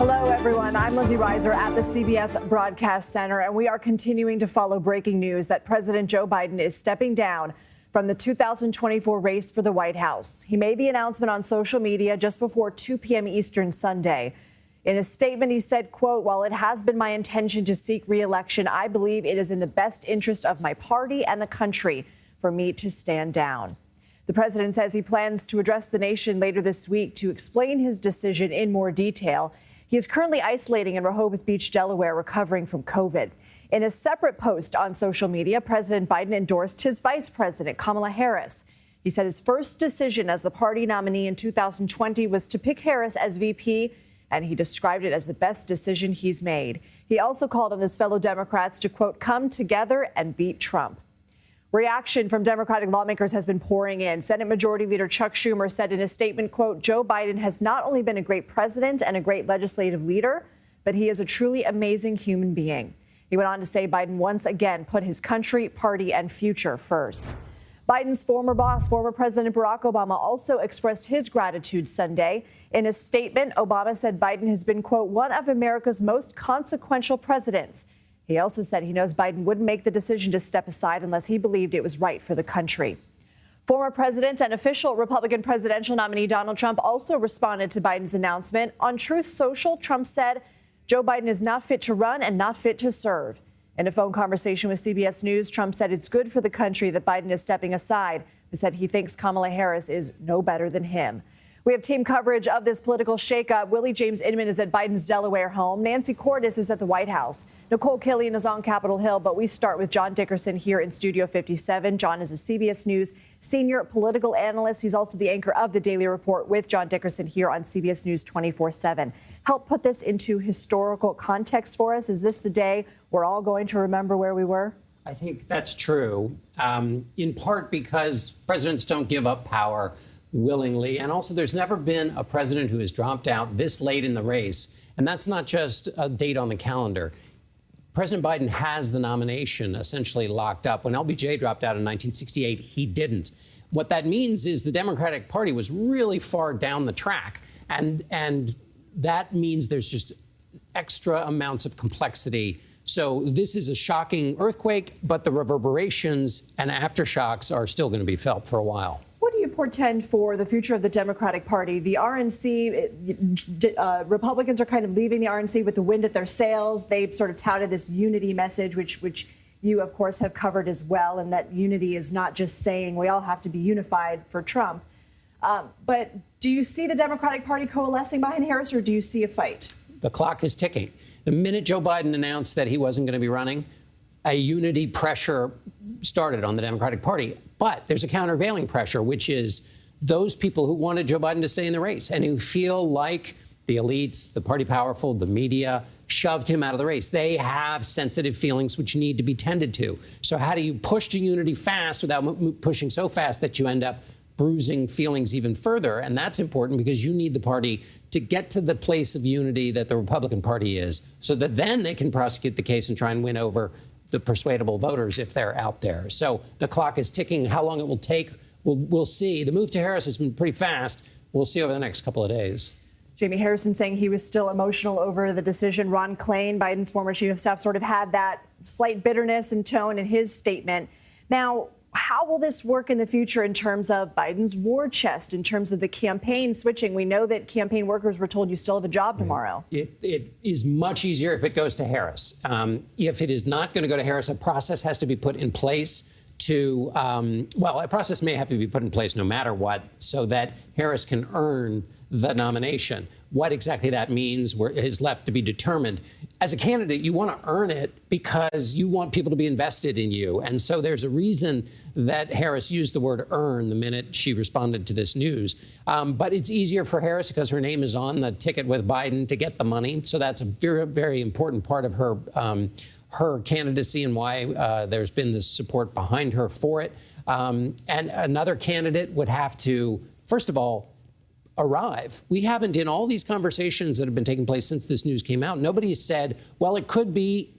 Hello, everyone. I'm Lindsay Reiser at the CBS Broadcast Center, and we are continuing to follow breaking news that President Joe Biden is stepping down from the 2024 race for the White House. He made the announcement on social media just before 2 p.m. Eastern Sunday. In a statement, he said, quote, "While it has been my intention to seek re-election, I believe it is in the best interest of my party and the country for me to stand down." The president says he plans to address the nation later this week to explain his decision in more detail. He is currently isolating in Rehoboth Beach, Delaware, recovering from COVID. In a separate post on social media, President Biden endorsed his vice president, Kamala Harris. He said his first decision as the party nominee in 2020 was to pick Harris as VP, and he described it as the best decision he's made. He also called on his fellow Democrats to, quote, "come together and beat Trump." Reaction from Democratic lawmakers has been pouring in. Senate Majority Leader Chuck Schumer said in a statement, quote, "Joe Biden has not only been a great president and a great legislative leader, but he is a truly amazing human being." He went on to say Biden once again put his country, party, and future first. Biden's former boss, former President Barack Obama, also expressed his gratitude Sunday. In a statement, Obama said Biden has been, quote, "one of America's most consequential presidents." He also said he knows Biden wouldn't make the decision to step aside unless he believed it was right for the country. Former president and official Republican presidential nominee Donald Trump also responded to Biden's announcement. On Truth Social, Trump said Joe Biden is not fit to run and not fit to serve. In a phone conversation with CBS News, Trump said it's good for the country that Biden is stepping aside. He said he thinks Kamala Harris is no better than him. We have team coverage of this political shakeup. Willie James Inman is at Biden's Delaware home. Nancy Cordes is at the White House. Nikole Killion is on Capitol Hill. But we start with John Dickerson here in Studio 57. John is a CBS News senior political analyst. He's also the anchor of the Daily Report with John Dickerson here on CBS News 24/7. Help put this into historical context for us. Is this the day we're all going to remember where we were? I think that's true, in part because presidents don't give up power willingly. And also, there's never been a president who has dropped out this late in the race. And that's not just a date on the calendar. President Biden has the nomination essentially locked up. When LBJ dropped out in 1968, he didn't. What that means is the Democratic Party was really far down the track. And that means there's just extra amounts of complexity. So this is a shocking earthquake, but the reverberations and aftershocks are still going to be felt for a while. What do you portend for the future of the Democratic Party? The RNC, Republicans are kind of leaving the RNC with the wind at their sails. They've sort of touted this unity message, which you, of course, have covered as well, and that unity is not just saying we all have to be unified for Trump. But do you see the Democratic Party coalescing behind Harris, or do you see a fight? The clock is ticking. The minute Joe Biden announced that he wasn't going to be running, a unity pressure started on the Democratic Party. But there's a countervailing pressure, which is those people who wanted Joe Biden to stay in the race and who feel like the elites, the party powerful, the media shoved him out of the race. They have sensitive feelings which need to be tended to. So how do you push to unity fast without pushing so fast that you end up bruising feelings even further? And that's important because you need the party to get to the place of unity that the Republican Party is, so that then they can prosecute the case and try and win over the persuadable voters if they're out there. So the clock is ticking. How long it will take, we'll see. The move to Harris has been pretty fast. We'll see over the next couple of days. Jamie Harrison saying he was still emotional over the decision. Ron Klain, Biden's former chief of staff, sort of had that slight bitterness and tone in his statement. Now, how will this work in the future in terms of Biden's war chest, in terms of the campaign switching? We know that campaign workers were told you still have a job tomorrow. It is much easier if it goes to Harris. If it is not going to go to Harris, a process has to be put in place to, a process may have to be put in place no matter what, so that Harris can earn the nomination. What exactly that means is left to be determined. As a candidate, you want to earn it because you want people to be invested in you. And so there's a reason that Harris used the word earn the minute she responded to this news. But it's easier for Harris because her name is on the ticket with Biden to get the money. So that's a very, very important part of her candidacy and why there's been this support behind her for it. And another candidate would have to, first of all, arrive. We haven't, in all these conversations that have been taking place since this news came out, nobody has said, well, it could be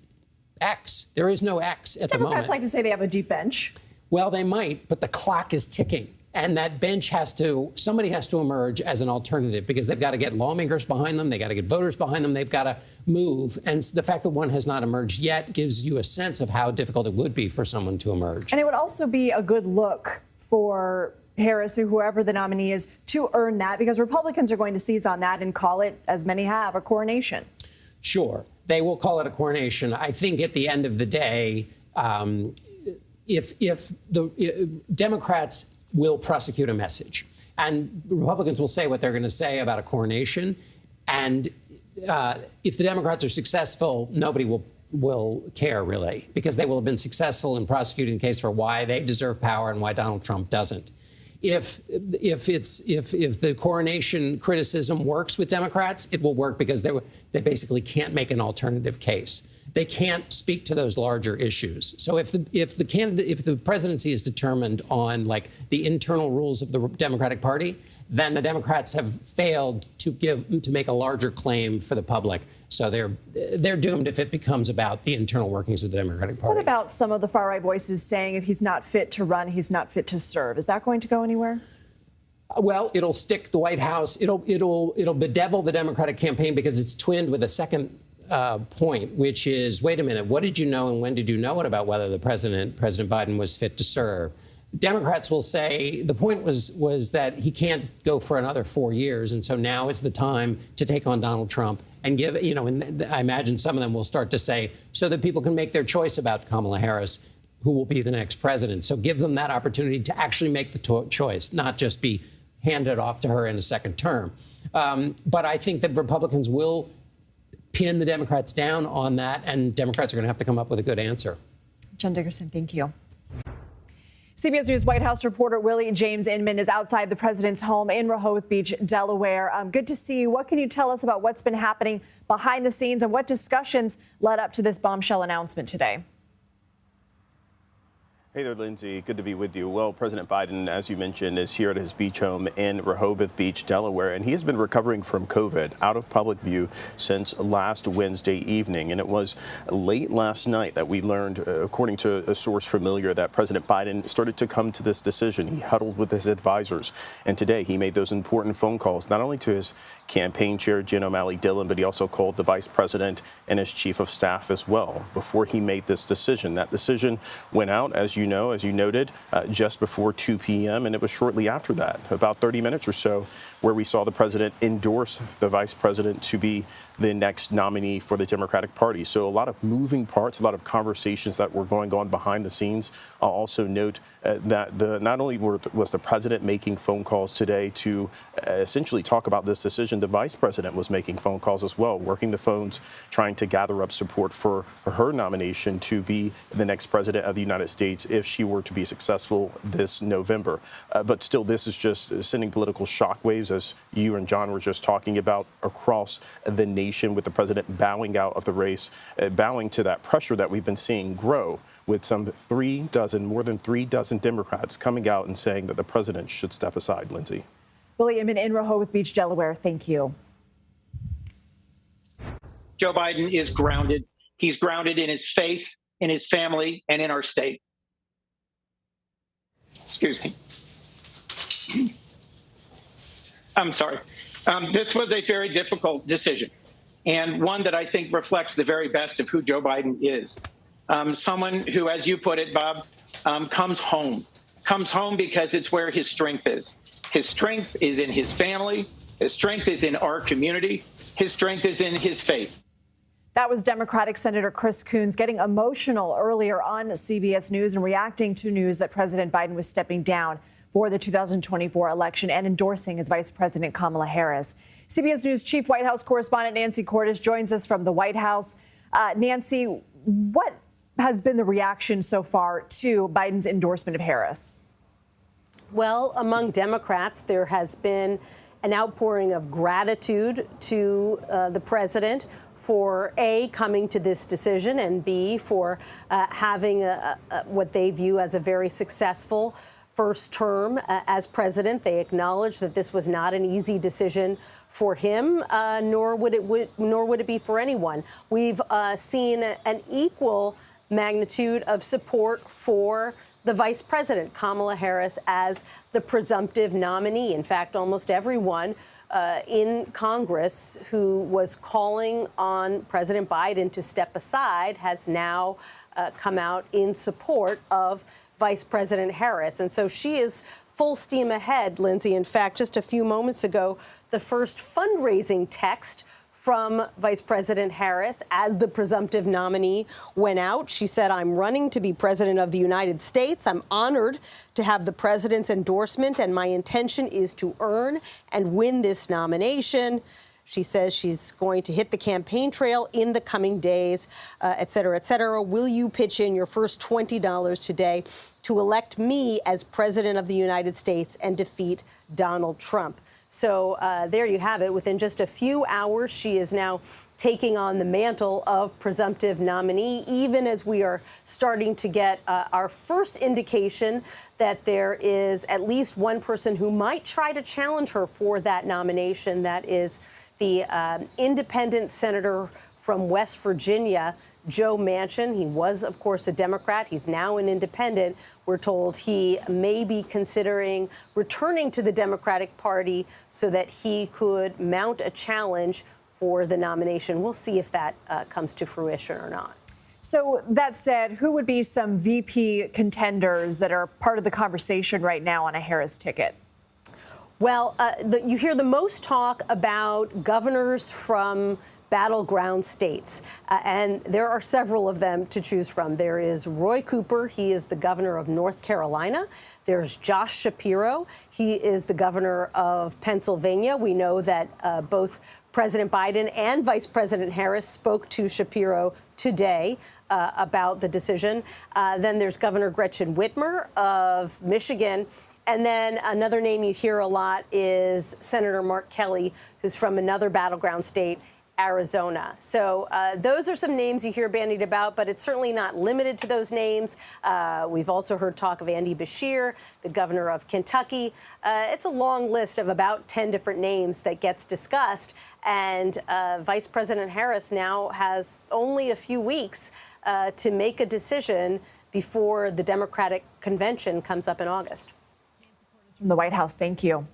X. There is no X at the moment. Democrats like to say they have a deep bench. Well, they might, but the clock is ticking. And that bench somebody has to emerge as an alternative, because they've got to get lawmakers behind them. They got to get voters behind them. They've got to move. And the fact that one has not emerged yet gives you a sense of how difficult it would be for someone to emerge. And it would also be a good look for Harris, or whoever the nominee is, to earn that, because Republicans are going to seize on that and call it, as many have, a coronation. Sure, they will call it a coronation. I think at the end of the day, if the Democrats will prosecute a message, and the Republicans will say what they're going to say about a coronation, and if the Democrats are successful, nobody will care, really, because they will have been successful in prosecuting the case for why they deserve power and why Donald Trump doesn't. If the coronation criticism works with Democrats, it will work because they basically can't make an alternative case. They can't speak to those larger issues. So if the presidency is determined on like the internal rules of the Democratic Party, then the Democrats have failed to make a larger claim for the public. So they're doomed if it becomes about the internal workings of the Democratic Party. What about some of the far-right voices saying if he's not fit to run, he's not fit to serve? Is that going to go anywhere? Well, it'll stick the White House. It'll bedevil the Democratic campaign, because it's twinned with a second point, which is, wait a minute, what did you know and when did you know it about whether President Biden was fit to serve? Democrats will say the point was that he can't go for another 4 years, and so now is the time to take on Donald Trump and give, and I imagine some of them will start to say, so that people can make their choice about Kamala Harris, who will be the next president. So give them that opportunity to actually make the choice, not just be handed off to her in a second term. But I think that Republicans will pin the Democrats down on that, and Democrats are going to have to come up with a good answer. John Dickerson, thank you. CBS News White House reporter Willie James Inman is outside the president's home in Rehoboth Beach, Delaware. Good to see you. What can you tell us about what's been happening behind the scenes, and what discussions led up to this bombshell announcement today? Hey there, Lindsay. Good to be with you. Well, President Biden, as you mentioned, is here at his beach home in Rehoboth Beach, Delaware, and he has been recovering from COVID out of public view since last Wednesday evening. And it was late last night that we learned, according to a source familiar, that President Biden started to come to this decision. He huddled with his advisors, and today he made those important phone calls, not only to his campaign chair, Jen O'Malley Dillon, but he also called the vice president and his chief of staff as well before he made this decision. That decision went out, as you noted, just before 2 p.m. And it was shortly after that, about 30 minutes or so, where we saw the president endorse the vice president to be the next nominee for the Democratic Party. So a lot of moving parts, a lot of conversations that were going on behind the scenes. I'll also note that not only was the president making phone calls today to essentially talk about this decision, the vice president was making phone calls as well, working the phones, trying to gather up support for her nomination to be the next president of the United States if she were to be successful this November. But still, this is just sending political shockwaves, as you and John were just talking about, across the nation, with the president bowing out of the race, bowing to that pressure that we've been seeing grow, with more than 3 dozen Democrats coming out and saying that the president should step aside. Lindsay. Willie Inman in Rehoboth Beach, Delaware. Thank you. Joe Biden is grounded. He's grounded in his faith, in his family, and in our state. Excuse me. I'm sorry. This was a very difficult decision, and one that I think reflects the very best of who Joe Biden is. Someone who, as you put it, Bob, comes home because it's where his strength is. His strength is in his family. His strength is in our community. His strength is in his faith. That was Democratic Senator Chris Coons getting emotional earlier on CBS News and reacting to news that President Biden was stepping down for the 2024 election and endorsing his Vice President Kamala Harris. CBS News Chief White House correspondent Nancy Cordes joins us from the White House. Nancy, what has been the reaction so far to Biden's endorsement of Harris? Well, among Democrats, there has been an outpouring of gratitude to the president for A, coming to this decision, and B, for having what they view as a very successful first term as president. They acknowledge that this was not an easy decision for him, nor would it be for anyone. We've seen an equal magnitude of support for the vice president, Kamala Harris, as the presumptive nominee. In fact, almost everyone in Congress who was calling on President Biden to step aside has now come out in support of Vice President Harris. And so she is full steam ahead, Lindsay. In fact, just a few moments ago, the first fundraising text from Vice President Harris as the presumptive nominee went out. She said, "I'm running to be president of the United States. I'm honored to have the president's endorsement, and my intention is to earn and win this nomination." She says she's going to hit the campaign trail in the coming days, et cetera, et cetera. "Will you pitch in your first $20 today to elect me as president of the United States and defeat Donald Trump?" So there you have it. Within just a few hours, she is now taking on the mantle of presumptive nominee, even as we are starting to get our first indication that there is at least one person who might try to challenge her for that nomination. That is the independent senator from West Virginia, Joe Manchin. He was, of course, a Democrat. He's now an independent. We're told he may be considering returning to the Democratic Party so that he could mount a challenge for the nomination. We'll see if that comes to fruition or not. So that said, who would be some VP contenders that are part of the conversation right now on a Harris ticket? Well, you hear the most talk about governors from battleground states, and there are several of them to choose from. There is Roy Cooper. He is the governor of North Carolina. There's Josh Shapiro. He is the governor of Pennsylvania. We know that both President Biden and Vice President Harris spoke to Shapiro today about the decision. Then there's Governor Gretchen Whitmer of Michigan. And then another name you hear a lot is Senator Mark Kelly, who's from another battleground state, Arizona. So those are some names you hear bandied about, but it's certainly not limited to those names. We've also heard talk of Andy Beshear, the governor of Kentucky. It's a long list of about 10 different names that gets discussed. And Vice President Harris now has only a few weeks to make a decision before the Democratic convention comes up in August. From the White House, thank you.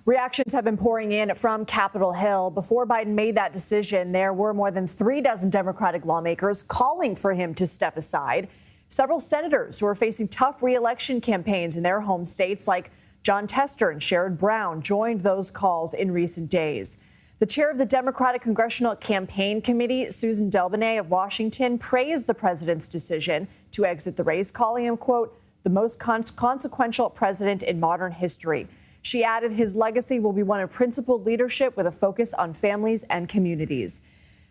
Reactions have been pouring in from Capitol Hill. Before Biden made that decision, there were more than 36 Democratic lawmakers calling for him to step aside. Several senators who are facing tough reelection campaigns in their home states, like John Tester and Sherrod Brown, joined those calls in recent days. The chair of the Democratic Congressional Campaign Committee, Susan Delbene of Washington, praised the president's decision to exit the race, calling him, quote, the most consequential president in modern history. She added his legacy will be one of principled leadership with a focus on families and communities.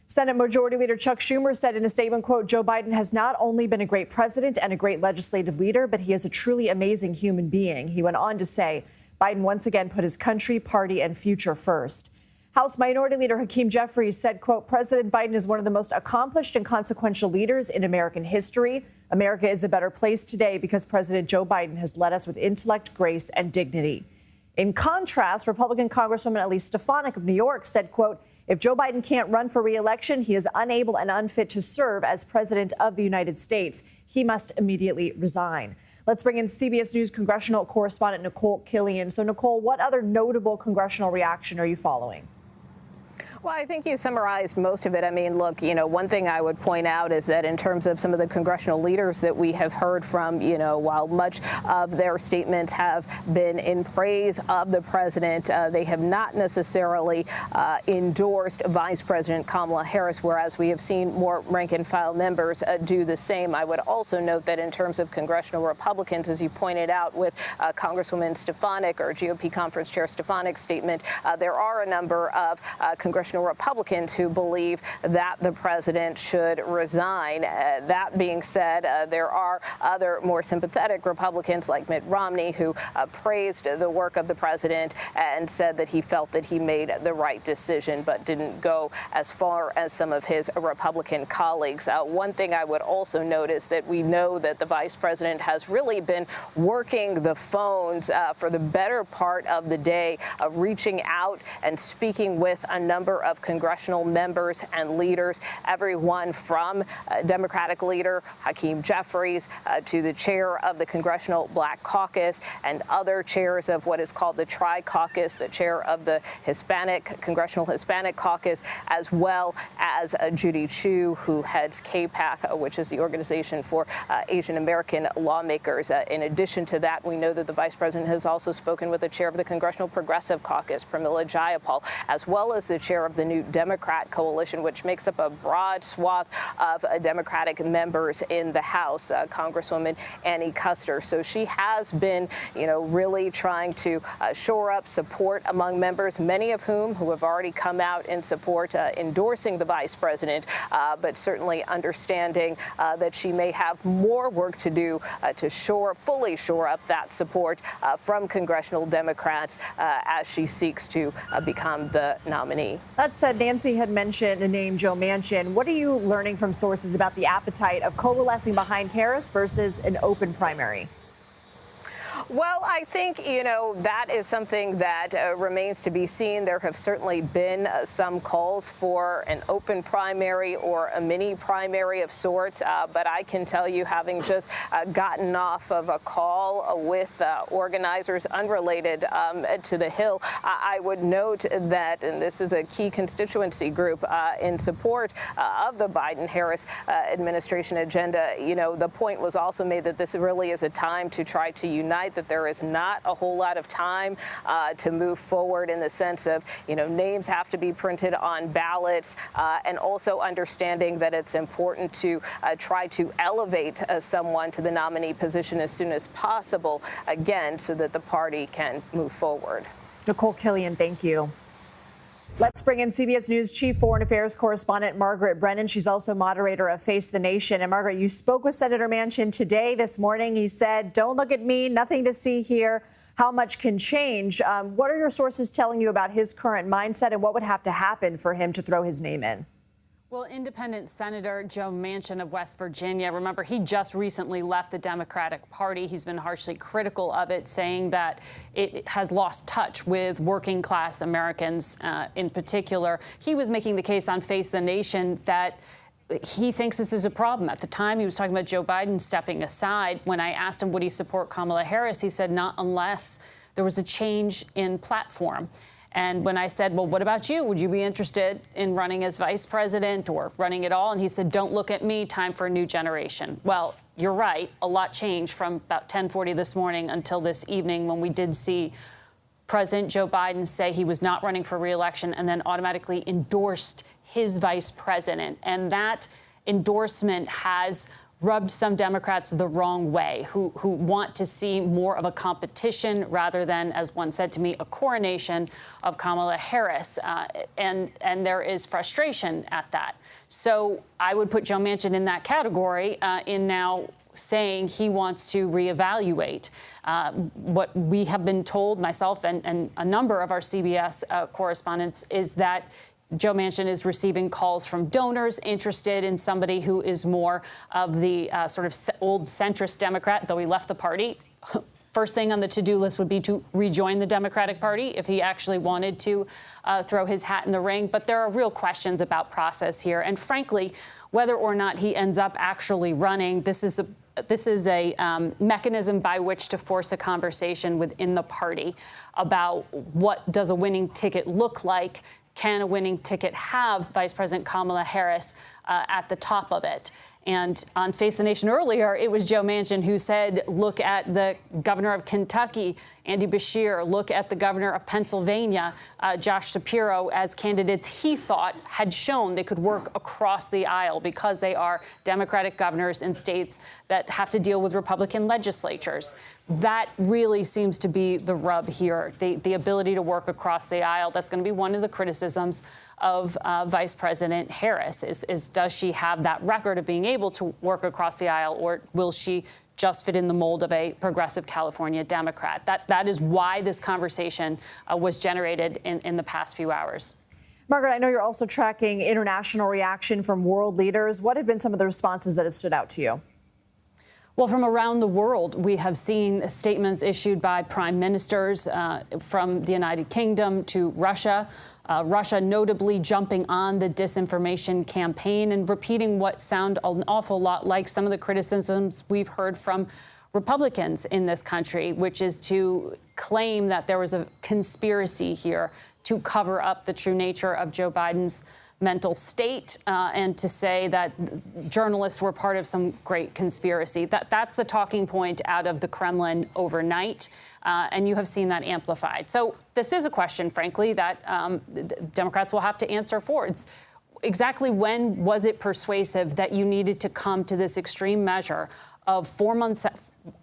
Senate Majority Leader Chuck Schumer said in a statement, quote, Joe Biden has not only been a great president and a great legislative leader, but he is a truly amazing human being. He went on to say Biden once again put his country, party, and future first. House Minority Leader Hakeem Jeffries said, quote, President Biden is one of the most accomplished and consequential leaders in American history. America is a better place today because President Joe Biden has led us with intellect, grace, and dignity. In contrast, Republican Congresswoman Elise Stefanik of New York said, quote, if Joe Biden can't run for re-election, he is unable and unfit to serve as president of the United States. He must immediately resign. Let's bring in CBS News congressional correspondent Nikole Killion. So, Nikole, what other notable congressional reaction are you following? Well, I think you summarized most of it. I mean, look, one thing I would point out is that in terms of some of the congressional leaders that we have heard from, while much of their statements have been in praise of the president, they have not necessarily endorsed Vice President Kamala Harris, whereas we have seen more rank-and-file members do the same. I would also note that in terms of congressional Republicans, as you pointed out with Congresswoman Stefanik or GOP Conference Chair Stefanik's statement, there are a number of congressional Republicans who believe that the president should resign. That being said, there are other more sympathetic Republicans like Mitt Romney who praised the work of the president and said that he felt that he made the right decision, but didn't go as far as some of his Republican colleagues. One thing I would also note is that we know that the vice president has really been working the phones for the better part of the day, reaching out and speaking with a number number of congressional members and leaders, everyone from Democratic leader Hakeem Jeffries to the chair of the Congressional Black Caucus and other chairs of what is called the Tri-Caucus, the chair of the Congressional Hispanic Caucus, as well as Judy Chu, who heads CAPAC, which is the Organization for Asian American Lawmakers. In addition to that, we know that the vice president has also spoken with the chair of the Congressional Progressive Caucus, Pramila Jayapal, as well as the chair of the New Democrat Coalition, which makes up a broad swath of Democratic members in the House, Congresswoman Annie Kuster. So she has been, really trying to shore up support among members, many of whom who have already come out in support, endorsing the vice president, but certainly understanding that she may have more work to do to fully shore up that support from congressional Democrats as she seeks to become the nominee. That said, Nancy had mentioned the name Joe Manchin. What are you learning from sources about the appetite of coalescing behind Harris versus an open primary? Well, I think, that is something that remains to be seen. There have certainly been some calls for an open primary or a mini primary of sorts. But I can tell you, having just gotten off of a call with organizers unrelated to the Hill, I would note that, and this is a key constituency group in support of the Biden-Harris administration agenda, the point was also made that this really is a time to try to unite, that there is not a whole lot of time to move forward in the sense of, names have to be printed on ballots, and also understanding that it's important to try to elevate someone to the nominee position as soon as possible, again, so that the party can move forward. Nikole, Killion, thank you. Let's bring in CBS News Chief Foreign Affairs Correspondent Margaret Brennan. She's also moderator of Face the Nation. And Margaret, you spoke with Senator Manchin this morning. He said, "Don't look at me, nothing to see here. How much can change?" What are your sources telling you about his current mindset, and what would have to happen for him to throw his name in? Well, independent Senator Joe Manchin of West Virginia, remember, he just recently left the Democratic Party. He's been harshly critical of it, saying that it has lost touch with working class Americans in particular. He was making the case on Face the Nation that he thinks this is a problem. At the time, he was talking about Joe Biden stepping aside. When I asked him, would he support Kamala Harris, he said, not unless there was a change in platform. And when I said, well, what about you? Would you be interested in running as vice president or running at all? And he said, don't look at me. Time for a new generation. Well, you're right. A lot changed from about 10:40 this morning until this evening, when we did see President Joe Biden say he was not running for re-election and then automatically endorsed his vice president. And that endorsement has rubbed some Democrats the wrong way, who want to see more of a competition rather than, as one said to me, a coronation of Kamala Harris. And there is frustration at that. So I would put Joe Manchin in that category, in now saying he wants to reevaluate. What we have been told, myself and a number of our CBS correspondents, is that Joe Manchin is receiving calls from donors interested in somebody who is more of the sort of old centrist Democrat, though he left the party. First thing on the to-do list would be to rejoin the Democratic Party if he actually wanted to throw his hat in the ring. But there are real questions about process here. And frankly, whether or not he ends up actually running, this is a mechanism by which to force a conversation within the party about what does a winning ticket look like. Can a winning ticket have Vice President Kamala Harris at the top of it? And on Face the Nation earlier, it was Joe Manchin who said, look at the governor of Kentucky, Andy Beshear, look at the governor of Pennsylvania, Josh Shapiro, as candidates he thought had shown they could work across the aisle because they are Democratic governors in states that have to deal with Republican legislatures. That really seems to be the rub here, the ability to work across the aisle. That's going to be one of the criticisms of Vice President Harris is does she have that record of being able to work across the aisle, or will she just fit in the mold of a progressive California Democrat? That is why this conversation was generated in the past few hours. Margaret, I know you're also tracking international reaction from world leaders. What have been some of the responses that have stood out to you? Well, from around the world, we have seen statements issued by prime ministers from the United Kingdom to Russia. Russia notably jumping on the disinformation campaign and repeating what sound an awful lot like some of the criticisms we've heard from Republicans in this country, which is to claim that there was a conspiracy here to cover up the true nature of Joe Biden's mental state and to say that journalists were part of some great conspiracy. That's the talking point out of the Kremlin overnight, and you have seen that amplified. So this is a question, frankly, that Democrats will have to answer for. It's exactly when was it persuasive that you needed to come to this extreme measure of 4 months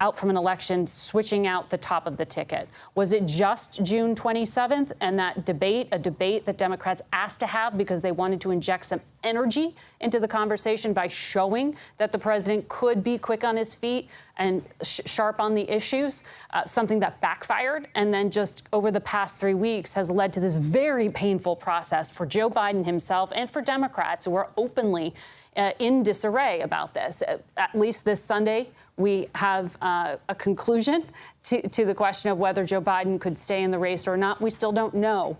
out from an election, switching out the top of the ticket? Was it just June 27th and that debate, a debate that Democrats asked to have because they wanted to inject some energy into the conversation by showing that the president could be quick on his feet and sharp on the issues, something that backfired and then just over the past 3 weeks has led to this very painful process for Joe Biden himself and for Democrats who are openly in disarray about this. At least this Sunday, we have a conclusion to the question of whether Joe Biden could stay in the race or not. We still don't know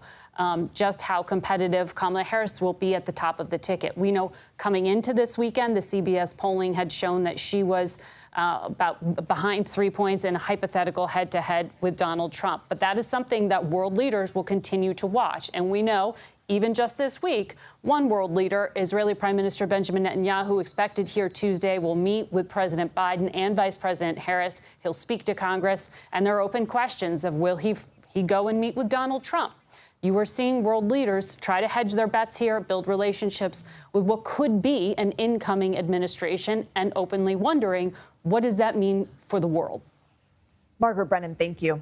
just how competitive Kamala Harris will be at the top of the ticket. We know coming into this weekend, the CBS polling had shown that she was about behind 3 points in a hypothetical head-to-head with Donald Trump. But that is something that world leaders will continue to watch. And we know, even just this week, one world leader, Israeli Prime Minister Benjamin Netanyahu, expected here Tuesday, will meet with President Biden and Vice President Harris. He'll speak to Congress, and there are open questions of will he go and meet with Donald Trump? You are seeing world leaders try to hedge their bets here, build relationships with what could be an incoming administration, and openly wondering, what does that mean for the world? Margaret, Brennan, thank you.